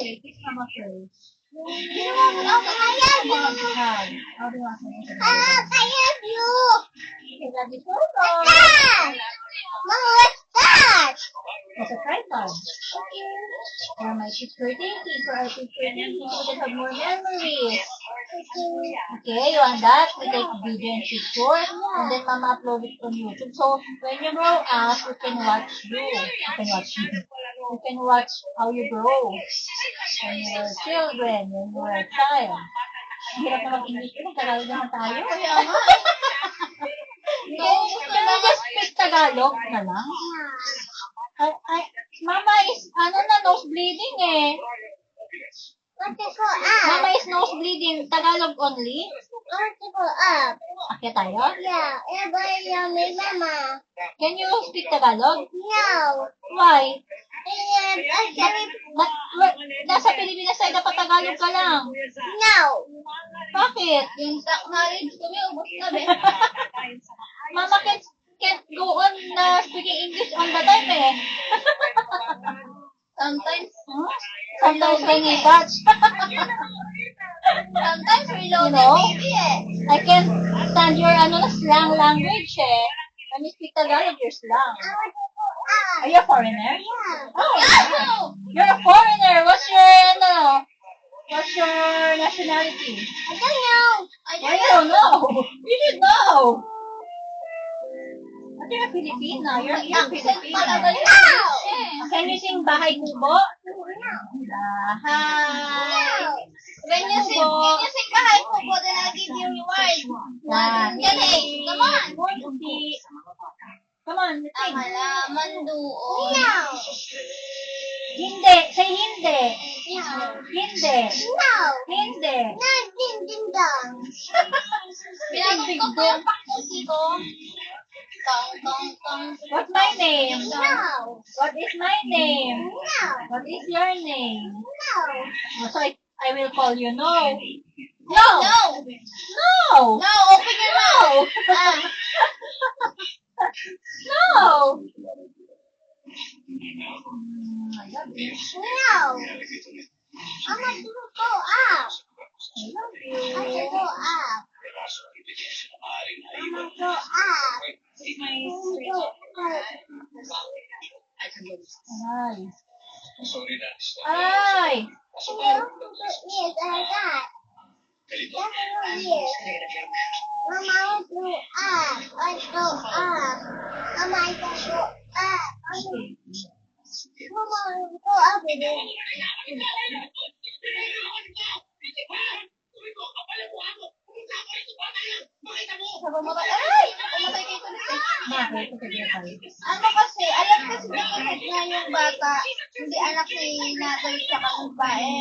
Okay, kiss Mama first. You want me? Okay, I love you. How do you want me to I love you. I love you so What's much. that? Mama, what's that? It's a tripod. For my picture taking, for our picture taking, so we can have more memories. Okay, you want that? We take video and picture, and then Mama upload it on YouTube. So when you grow up, you can watch you. You can watch you. You can watch how you grow. When you were children, when you were a child. Ang hirap na mag-English ko, Tagalog naman tayo. Kaya nga. Can we just speak Tagalog na lang? Mama is, nose bleeding eh. Want to go up? Mama is nose bleeding. Tagalog only? Want to go up? Akya tayo? Yeah, everybody love me, Mama. Can you speak Tagalog? No. Why? No. Nasa Pilipinas tayo, dapat Tagalog ka lang. Bakit? Yung knowledge ko, may ubos na, be. Mama can't go on speaking English all the time eh. Sometimes, Sometimes when we touch. sometimes we You load know? the baby eh. I can stand your slang language eh. When you speak Tagalog, you're slang. I want to go up. Are you a foreigner? Yeah. Oh, you're a foreigner. What's your nationality? I don't know. Why you don't know? You should know. But you're a Filipino. You're a Accent Filipino. talaga yun. Can you sing Bahay Kubo? Bahay. When you sing Bahay Kubo, then I'll give you reward. One. Galing. Come on. Come on, let's Ang sing. halaman doon. No. Hindi. Say hindi. No. Hindi. No. Hindi. No, ding ding dong. Pinatugtog ko yung pakusi ko. Tong tong tong. What's my name? No. What is my name? No. What is your name? No. So I will call you no. No. No. No, open your mouth. No. I love you. No. I want to go up. I love you. I want to go up. I want to go up. Ay. Ay. Yes, I got. Yes. Mama, I want to go up. I want to go up. Mama, I want to go up. Mama, I want to go up with it. Ay! Pumatay kayo tulis eh. Bakit? Ano kasi, alam kasi na yung bata, hindi anak ni Natalie sa babae.